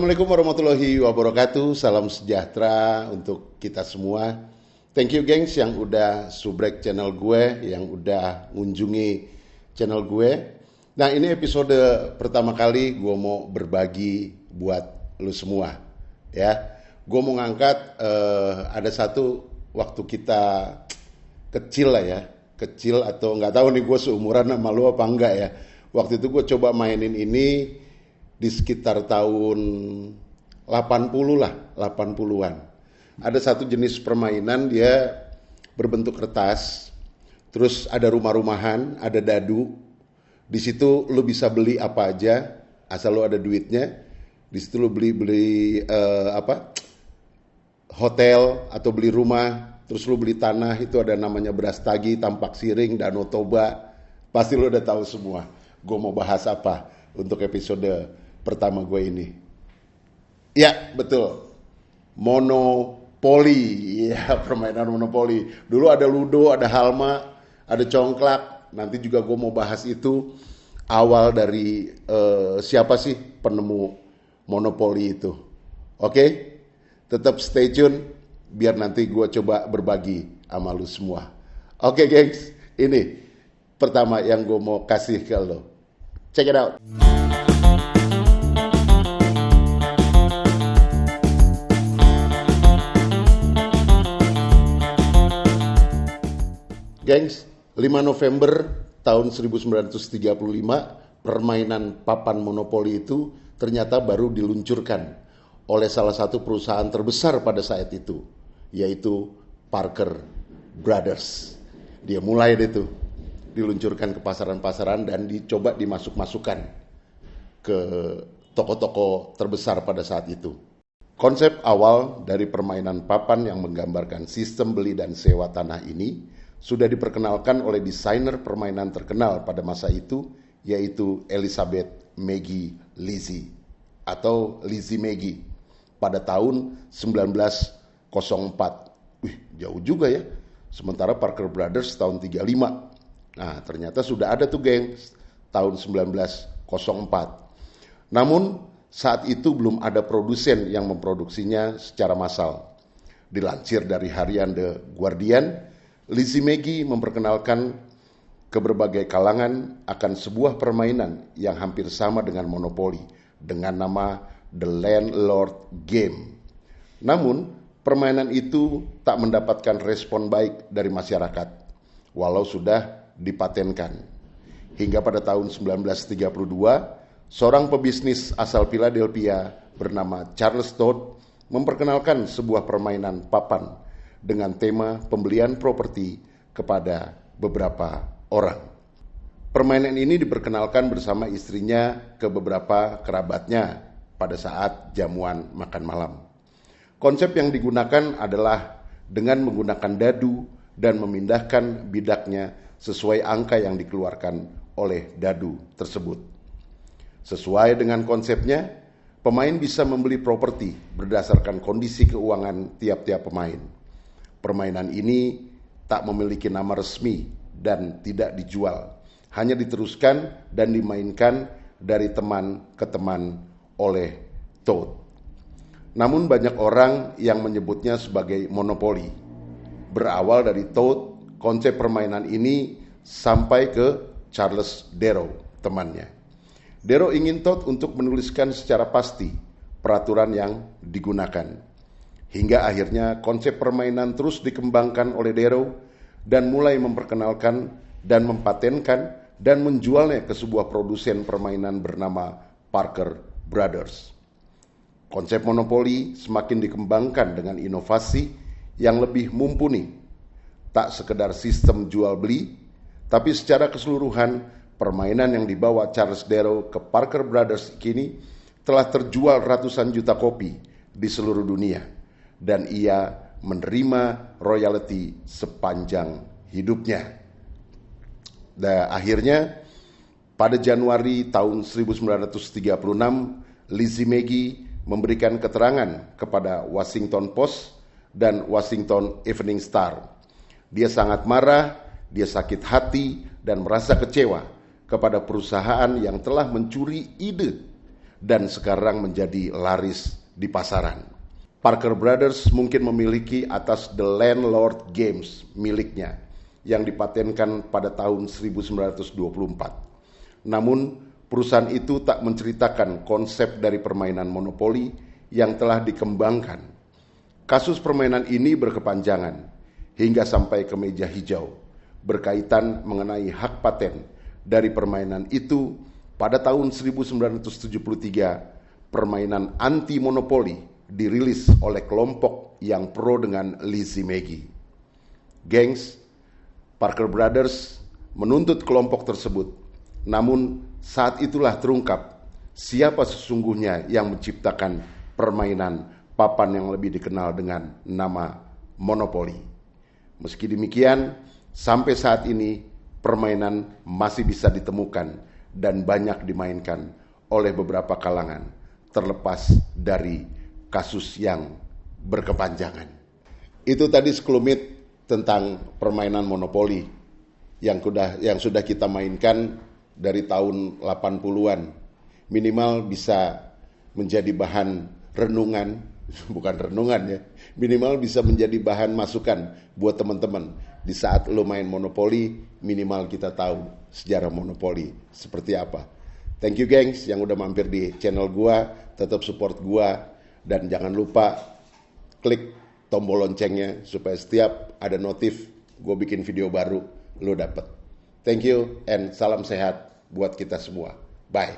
Assalamualaikum warahmatullahi wabarakatuh. Salam sejahtera untuk kita semua. Thank you gengs yang udah subrek channel gue, yang udah ngunjungi channel gue. Nah, ini episode pertama kali gue mau berbagi buat lu semua ya. Gue mau ngangkat ada satu waktu kita kecil lah ya. Kecil atau nggak tahu nih gue seumuran sama lu apa enggak ya. Waktu itu gue coba mainin ini di sekitar tahun 80 lah, 80-an. Ada satu jenis permainan, dia berbentuk kertas, terus ada rumah-rumahan, ada dadu. Di situ lu bisa beli apa aja, asal lu ada duitnya. Di situ lu beli hotel atau beli rumah, terus lu beli tanah, itu ada namanya Brastagi, Tampak Siring, Danau Toba. Pasti lu udah tahu semua. Gue mau bahas apa untuk episode pertama gue ini. Ya, betul. Monopoli. Ya, permainan monopoli. Dulu ada Ludo, ada Halma, ada Congklak. Nanti juga gue mau bahas itu. Awal dari siapa sih penemu monopoli itu. Oke? Tetap stay tune. Biar nanti gue coba berbagi sama lu semua. Oke, gengs. Ini pertama yang gue mau kasih ke lo. Check it out. Gengs, 5 November tahun 1935, permainan papan monopoli itu ternyata baru diluncurkan oleh salah satu perusahaan terbesar pada saat itu, yaitu Parker Brothers. Dia mulai itu diluncurkan ke pasaran-pasaran dan dicoba dimasuk-masukkan ke toko-toko terbesar pada saat itu. Konsep awal dari permainan papan yang menggambarkan sistem beli dan sewa tanah ini sudah diperkenalkan oleh desainer permainan terkenal pada masa itu, yaitu Elizabeth Maggie Lizzie atau Lizzie Maggie pada tahun 1904. Wih, jauh juga ya. Sementara Parker Brothers tahun 35. Nah, ternyata sudah ada tuh geng tahun 1904. Namun saat itu belum ada produsen yang memproduksinya secara massal. Dilansir dari harian The Guardian, Lizzie Maggie memperkenalkan ke berbagai kalangan akan sebuah permainan yang hampir sama dengan monopoli dengan nama The Landlord Game. Namun, permainan itu tak mendapatkan respon baik dari masyarakat, walau sudah dipatenkan. Hingga pada tahun 1932, seorang pebisnis asal Philadelphia bernama Charles Todd memperkenalkan sebuah permainan papan dengan tema pembelian properti kepada beberapa orang. Permainan ini diperkenalkan bersama istrinya ke beberapa kerabatnya pada saat jamuan makan malam. Konsep yang digunakan adalah dengan menggunakan dadu dan memindahkan bidaknya sesuai angka yang dikeluarkan oleh dadu tersebut. Sesuai dengan konsepnya, pemain bisa membeli properti berdasarkan kondisi keuangan tiap-tiap pemain. Permainan ini tak memiliki nama resmi dan tidak dijual, hanya diteruskan dan dimainkan dari teman ke teman oleh Todd. Namun banyak orang yang menyebutnya sebagai monopoli. Berawal dari Todd, konsep permainan ini sampai ke Charles Darrow, temannya. Darrow ingin Todd untuk menuliskan secara pasti peraturan yang digunakan. Hingga akhirnya konsep permainan terus dikembangkan oleh Darrow dan mulai memperkenalkan dan mempatenkan dan menjualnya ke sebuah produsen permainan bernama Parker Brothers. Konsep monopoli semakin dikembangkan dengan inovasi yang lebih mumpuni. Tak sekedar sistem jual beli, tapi secara keseluruhan permainan yang dibawa Charles Darrow ke Parker Brothers kini telah terjual ratusan juta kopi di seluruh dunia. Dan ia menerima royalti sepanjang hidupnya. Dan akhirnya pada Januari tahun 1936, Lizzie Maggie memberikan keterangan kepada Washington Post dan Washington Evening Star. Dia sangat marah, dia sakit hati dan merasa kecewa kepada perusahaan yang telah mencuri ide dan sekarang menjadi laris di pasaran. Parker Brothers mungkin memiliki atas The Landlord Games miliknya yang dipatenkan pada tahun 1924. Namun, perusahaan itu tak menceritakan konsep dari permainan monopoli yang telah dikembangkan. Kasus permainan ini berkepanjangan hingga sampai ke meja hijau berkaitan mengenai hak paten dari permainan itu. Pada tahun 1973, permainan anti-monopoli dirilis oleh kelompok yang pro dengan Lizzie Magie. Gengs, Parker Brothers menuntut kelompok tersebut, namun saat itulah terungkap siapa sesungguhnya yang menciptakan permainan papan yang lebih dikenal dengan nama monopoli. Meski demikian, sampai saat ini permainan masih bisa ditemukan dan banyak dimainkan oleh beberapa kalangan, terlepas dari kasus yang berkepanjangan. Itu tadi sekelumit tentang permainan monopoli yang sudah kita mainkan dari tahun 80-an. Minimal bisa menjadi bahan renungan, bukan renungan ya, minimal bisa menjadi bahan masukan buat teman-teman. Di saat lo main monopoli, minimal kita tahu sejarah monopoli seperti apa. Thank you gengs yang udah mampir di channel gua, tetap support gua, dan jangan lupa klik tombol loncengnya supaya setiap ada notif gua bikin video baru, lo dapet. Thank you and salam sehat buat kita semua. Bye.